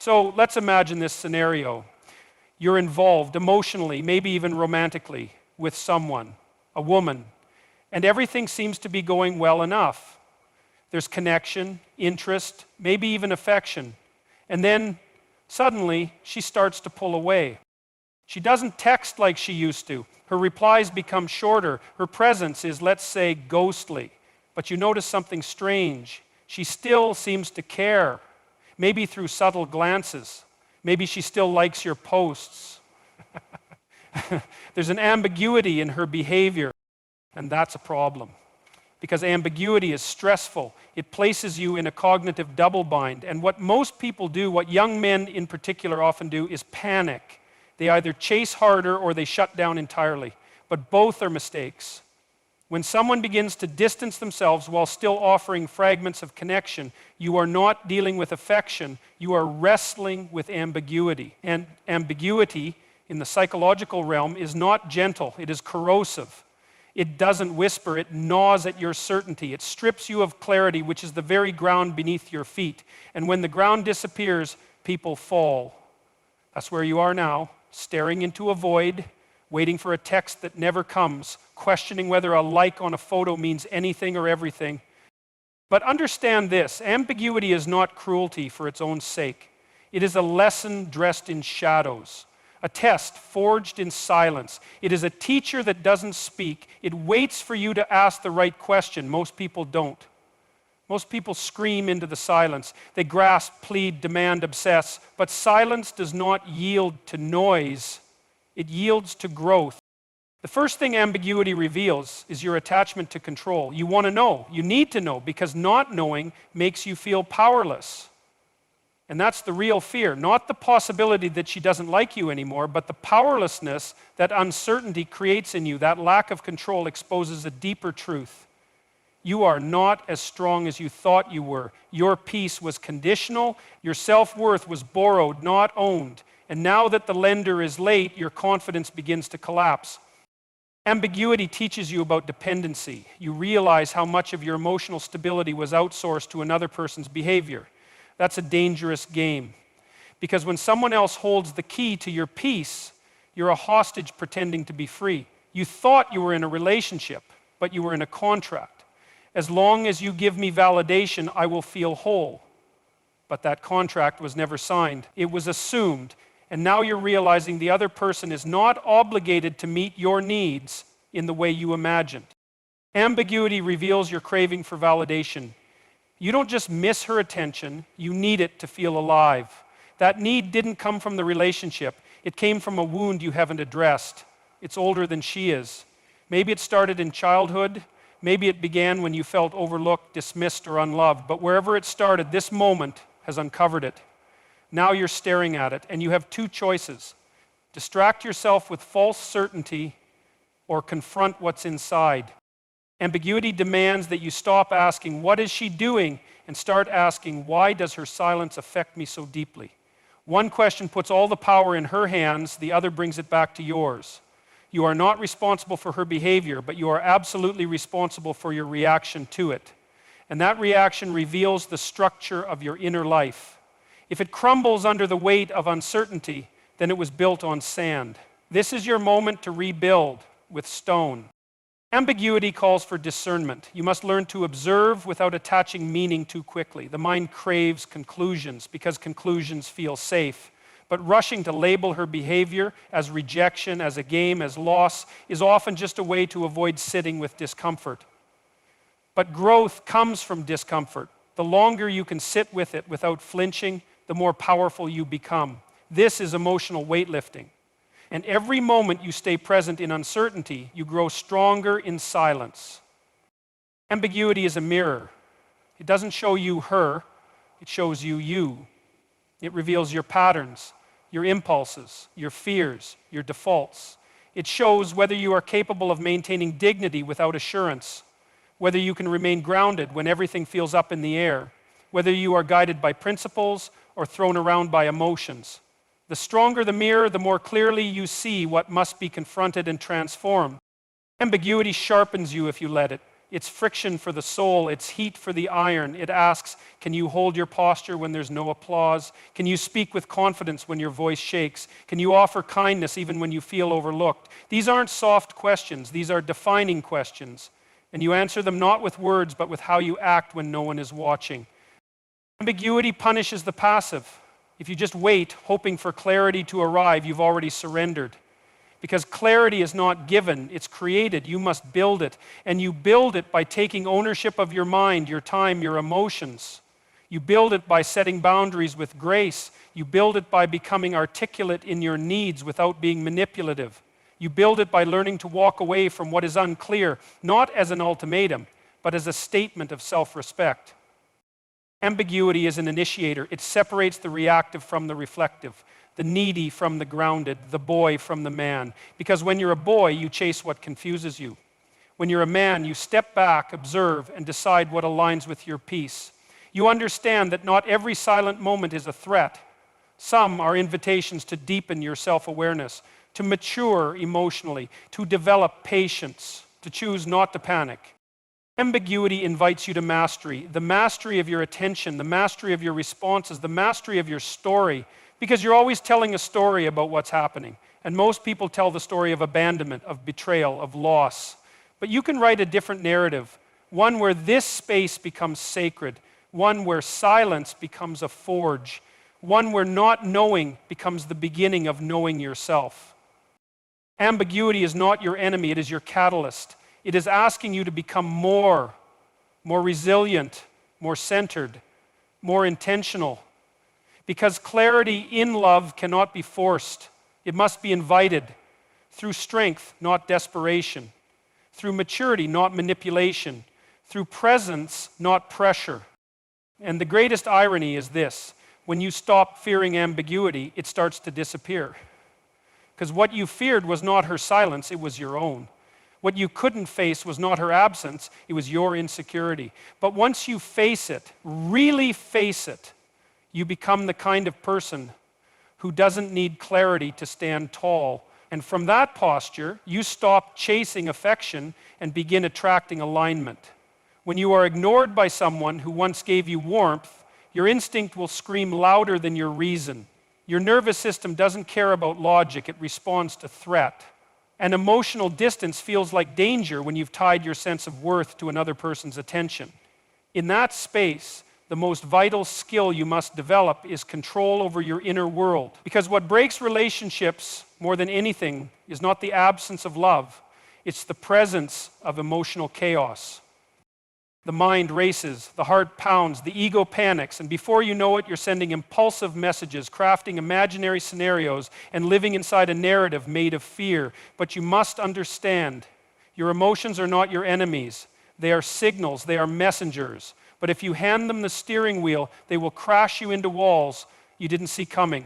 So let's imagine this scenario. You're involved emotionally, maybe even romantically, with someone, a woman, and everything seems to be going well enough. There's connection, interest, maybe even affection. And then suddenly she starts to pull away. She doesn't text like she used to. Her replies become shorter. Her presence is, let's say, ghostly. But you notice something strange. She still seems to care, maybe through subtle glances. Maybe she still likes your posts. There's an ambiguity in her behavior, and that's a problem. Because ambiguity is stressful. It places you in a cognitive double bind. And what most people do, what young men in particular often do, is panic. They either chase harder or they shut down entirely. But both are mistakes. When someone begins to distance themselves while still offering fragments of connection, you are not dealing with affection, you are wrestling with ambiguity. And ambiguity in the psychological realm is not gentle, it is corrosive. It doesn't whisper, it gnaws at your certainty. It strips you of clarity, which is the very ground beneath your feet. And when the ground disappears, people fall. That's where you are now, staring into a void, waiting for a text that never comes, questioning whether a like on a photo means anything or everything. But understand this, ambiguity is not cruelty for its own sake. It is a lesson dressed in shadows, a test forged in silence. It is a teacher that doesn't speak. It waits for you to ask the right question. Most people don't. Most people scream into the silence. They grasp, plead, demand, obsess. But silence does not yield to noise. It yields to growth. The first thing ambiguity reveals is your attachment to control. You want to know. You need to know because not knowing makes you feel powerless. And that's the real fear, not the possibility that she doesn't like you anymore, but the powerlessness that uncertainty creates in you. That lack of control exposes a deeper truth. You are not as strong as you thought you were. Your peace was conditional. Your self-worth was borrowed, not owned. And now that the lender is late, your confidence begins to collapse. Ambiguity teaches you about dependency. You realize how much of your emotional stability was outsourced to another person's behavior. That's a dangerous game. Because when someone else holds the key to your peace, you're a hostage pretending to be free. You thought you were in a relationship, but you were in a contract. As long as you give me validation, I will feel whole. But that contract was never signed. It was assumed. And now you're realizing the other person is not obligated to meet your needs in the way you imagined. Ambiguity reveals your craving for validation. You don't just miss her attention, you need it to feel alive. That need didn't come from the relationship. It came from a wound you haven't addressed. It's older than she is. Maybe it started in childhood. Maybe it began when you felt overlooked, dismissed, or unloved. But wherever it started, this moment has uncovered it. Now you're staring at it, and you have two choices. Distract yourself with false certainty or confront what's inside. Ambiguity demands that you stop asking, what is she doing? And start asking, why does her silence affect me so deeply? One question puts all the power in her hands, the other brings it back to yours. You are not responsible for her behavior, but you are absolutely responsible for your reaction to it. And that reaction reveals the structure of your inner life. If it crumbles under the weight of uncertainty, then it was built on sand. This is your moment to rebuild with stone. Ambiguity calls for discernment. You must learn to observe without attaching meaning too quickly. The mind craves conclusions because conclusions feel safe. But rushing to label her behavior as rejection, as a game, as loss, is often just a way to avoid sitting with discomfort. But growth comes from discomfort. The longer you can sit with it without flinching, the more powerful you become. This is emotional weightlifting. And every moment you stay present in uncertainty, you grow stronger in silence. Ambiguity is a mirror. It doesn't show you her, it shows you you. It reveals your patterns, your impulses, your fears, your defaults. It shows whether you are capable of maintaining dignity without assurance, whether you can remain grounded when everything feels up in the air, whether you are guided by principles or thrown around by emotions. The stronger the mirror, the more clearly you see what must be confronted and transformed. Ambiguity sharpens you if you let it. It's friction for the soul. It's heat for the iron. It asks, can you hold your posture when there's no applause? Can you speak with confidence when your voice shakes? Can you offer kindness even when you feel overlooked? These aren't soft questions. These are defining questions. And you answer them not with words, but with how you act when no one is watching. Ambiguity punishes the passive. If you just wait, hoping for clarity to arrive, you've already surrendered. Because clarity is not given, it's created. You must build it. And you build it by taking ownership of your mind, your time, your emotions. You build it by setting boundaries with grace. You build it by becoming articulate in your needs without being manipulative. You build it by learning to walk away from what is unclear, not as an ultimatum, but as a statement of self-respect. Ambiguity is an initiator. It separates the reactive from the reflective, the needy from the grounded, the boy from the man. Because when you're a boy, you chase what confuses you. When you're a man, you step back, observe, and decide what aligns with your peace. You understand that not every silent moment is a threat. Some are invitations to deepen your self-awareness, to mature emotionally, to develop patience, to choose not to panic. Ambiguity invites you to mastery, the mastery of your attention, the mastery of your responses, the mastery of your story, because you're always telling a story about what's happening. And most people tell the story of abandonment, of betrayal, of loss. But you can write a different narrative, one where this space becomes sacred, one where silence becomes a forge, one where not knowing becomes the beginning of knowing yourself. Ambiguity is not your enemy, it is your catalyst. It is asking you to become more resilient, more centered, more intentional. Because clarity in love cannot be forced. It must be invited through strength, not desperation, through maturity, not manipulation, through presence, not pressure. And the greatest irony is this: when you stop fearing ambiguity, it starts to disappear. Because what you feared was not her silence, it was your own. What you couldn't face was not her absence, it was your insecurity. But once you face it, really face it, you become the kind of person who doesn't need clarity to stand tall. And from that posture, you stop chasing affection and begin attracting alignment. When you are ignored by someone who once gave you warmth, your instinct will scream louder than your reason. Your nervous system doesn't care about logic, it responds to threat. And emotional distance feels like danger when you've tied your sense of worth to another person's attention. In that space, the most vital skill you must develop is control over your inner world. Because what breaks relationships more than anything is not the absence of love, it's the presence of emotional chaos. The mind races, the heart pounds, the ego panics, and before you know it, you're sending impulsive messages, crafting imaginary scenarios, and living inside a narrative made of fear. But you must understand, your emotions are not your enemies. They are signals, they are messengers. But if you hand them the steering wheel, they will crash you into walls you didn't see coming.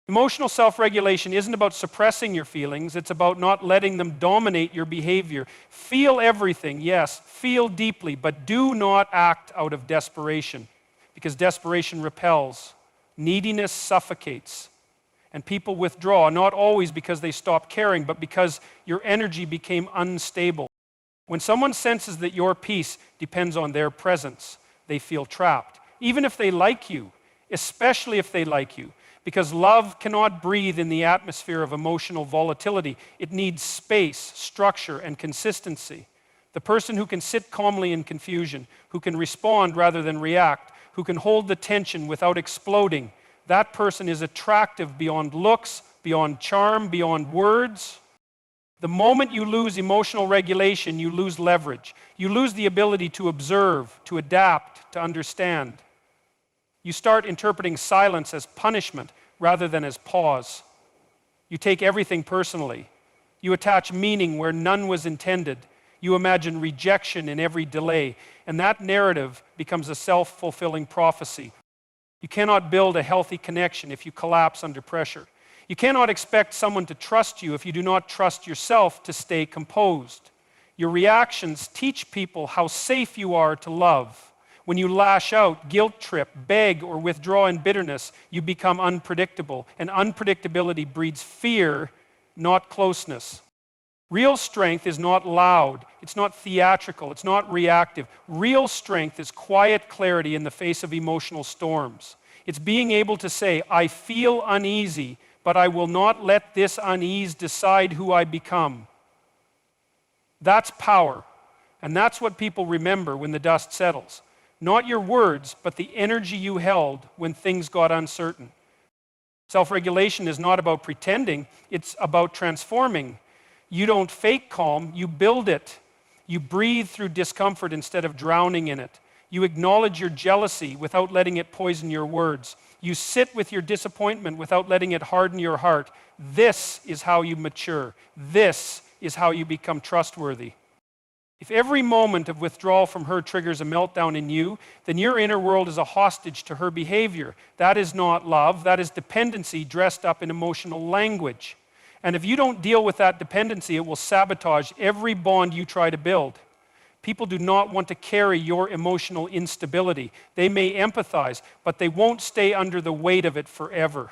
Emotional self-regulation isn't about suppressing your feelings, it's about not letting them dominate your behavior. Feel everything, yes, feel deeply, but do not act out of desperation, because desperation repels. Neediness suffocates. And people withdraw, not always because they stop caring, but because your energy became unstable. When someone senses that your peace depends on their presence, they feel trapped, even if they like you, especially if they like you. Because love cannot breathe in the atmosphere of emotional volatility. It needs space, structure, and consistency. The person who can sit calmly in confusion, who can respond rather than react, who can hold the tension without exploding, that person is attractive beyond looks, beyond charm, beyond words. The moment you lose emotional regulation, you lose leverage. You lose the ability to observe, to adapt, to understand. You start interpreting silence as punishment rather than as pause. You take everything personally. You attach meaning where none was intended. You imagine rejection in every delay. And that narrative becomes a self-fulfilling prophecy. You cannot build a healthy connection if you collapse under pressure. You cannot expect someone to trust you if you do not trust yourself to stay composed. Your reactions teach people how safe you are to love. When you lash out, guilt trip, beg, or withdraw in bitterness, you become unpredictable. And unpredictability breeds fear, not closeness. Real strength is not loud, it's not theatrical, it's not reactive. Real strength is quiet clarity in the face of emotional storms. It's being able to say, I feel uneasy, but I will not let this unease decide who I become. That's power. And that's what people remember when the dust settles. Not your words, but the energy you held when things got uncertain. Self-regulation is not about pretending, it's about transforming. You don't fake calm, you build it. You breathe through discomfort instead of drowning in it. You acknowledge your jealousy without letting it poison your words. You sit with your disappointment without letting it harden your heart. This is how you mature. This is how you become trustworthy. If every moment of withdrawal from her triggers a meltdown in you, then your inner world is a hostage to her behavior. That is not love, that is dependency dressed up in emotional language. And if you don't deal with that dependency, it will sabotage every bond you try to build. People do not want to carry your emotional instability. They may empathize, but they won't stay under the weight of it forever.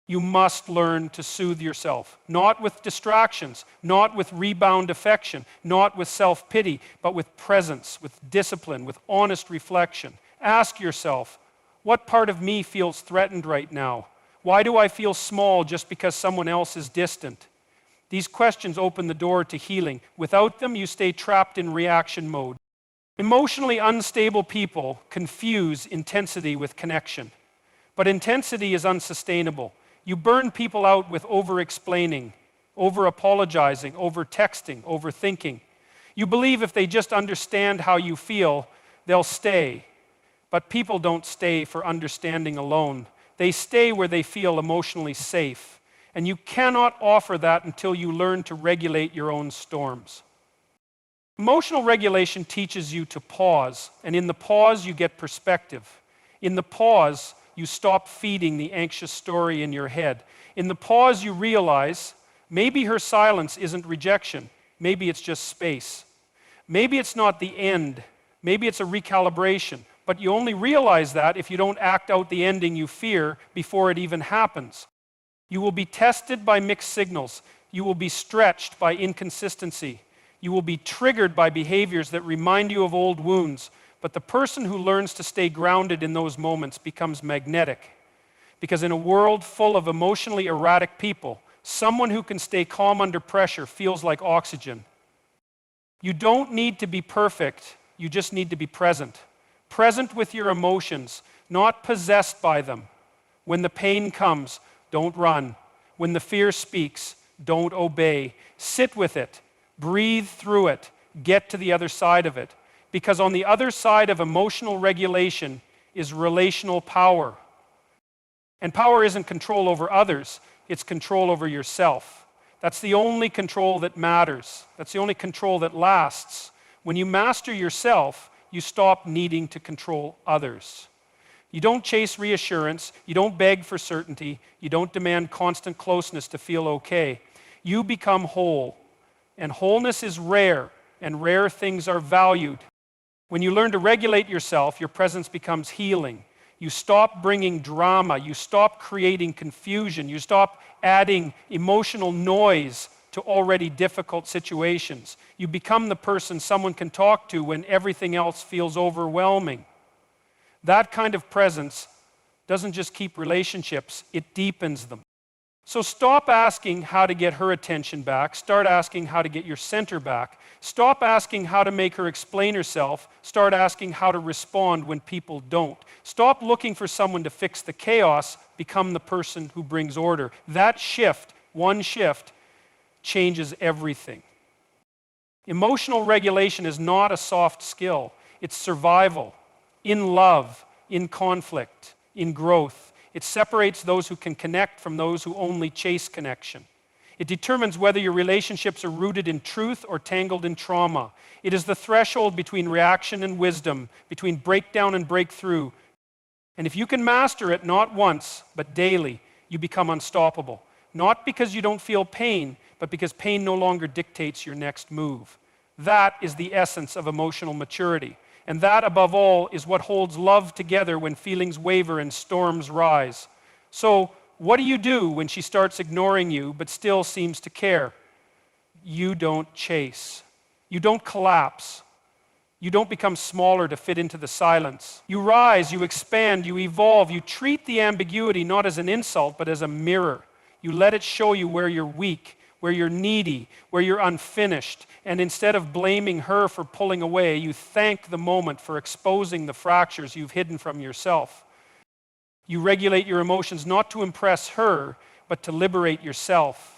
You must learn to soothe yourself, not with distractions, not with rebound affection, not with self-pity, but with presence, with discipline, with honest reflection. Ask yourself, what part of me feels threatened right now? Why do I feel small just because someone else is distant? These questions open the door to healing. Without them, you stay trapped in reaction mode. Emotionally unstable people confuse intensity with connection. But intensity is unsustainable. You burn people out with over-explaining, over-apologizing, over-texting, over-thinking. You believe if they just understand how you feel, they'll stay. But people don't stay for understanding alone. They stay where they feel emotionally safe. And you cannot offer that until you learn to regulate your own storms. Emotional regulation teaches you to pause, and in the pause you get perspective. In the pause, you stop feeding the anxious story in your head. In the pause, you realize maybe her silence isn't rejection. Maybe it's just space. Maybe it's not the end. Maybe it's a recalibration. But you only realize that if you don't act out the ending you fear before it even happens. You will be tested by mixed signals. You will be stretched by inconsistency. You will be triggered by behaviors that remind you of old wounds. But the person who learns to stay grounded in those moments becomes magnetic. Because in a world full of emotionally erratic people, someone who can stay calm under pressure feels like oxygen. You don't need to be perfect, you just need to be present. Present with your emotions, not possessed by them. When the pain comes, don't run. When the fear speaks, don't obey. Sit with it, breathe through it, get to the other side of it. Because on the other side of emotional regulation is relational power. And power isn't control over others, it's control over yourself. That's the only control that matters. That's the only control that lasts. When you master yourself, you stop needing to control others. You don't chase reassurance, you don't beg for certainty, you don't demand constant closeness to feel okay. You become whole, and wholeness is rare, and rare things are valued. When you learn to regulate yourself, your presence becomes healing. You stop bringing drama, you stop creating confusion, you stop adding emotional noise to already difficult situations. You become the person someone can talk to when everything else feels overwhelming. That kind of presence doesn't just keep relationships, it deepens them. So stop asking how to get her attention back, start asking how to get your center back. Stop asking how to make her explain herself, start asking how to respond when people don't. Stop looking for someone to fix the chaos, become the person who brings order. That shift, one shift, changes everything. Emotional regulation is not a soft skill. It's survival, in love, in conflict, in growth. It separates those who can connect from those who only chase connection. It determines whether your relationships are rooted in truth or tangled in trauma. It is the threshold between reaction and wisdom, between breakdown and breakthrough. And if you can master it not once, but daily, you become unstoppable. Not because you don't feel pain, but because pain no longer dictates your next move. That is the essence of emotional maturity. And that, above all, is what holds love together when feelings waver and storms rise. So, what do you do when she starts ignoring you but still seems to care? You don't chase. You don't collapse. You don't become smaller to fit into the silence. You rise, you expand, you evolve. You treat the ambiguity not as an insult, but as a mirror. You let it show you where you're weak, where you're needy, where you're unfinished. And instead of blaming her for pulling away, you thank the moment for exposing the fractures you've hidden from yourself. You regulate your emotions not to impress her, but to liberate yourself.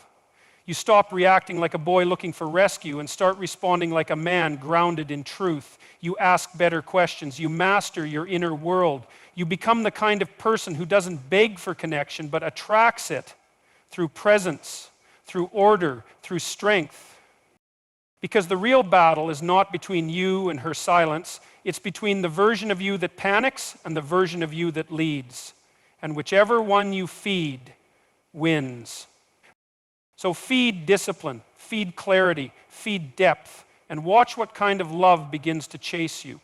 You stop reacting like a boy looking for rescue and start responding like a man grounded in truth. You ask better questions. You master your inner world. You become the kind of person who doesn't beg for connection, but attracts it through presence, through order, through strength. Because the real battle is not between you and her silence. It's between the version of you that panics and the version of you that leads. And whichever one you feed wins. So feed discipline, feed clarity, feed depth, and watch what kind of love begins to chase you.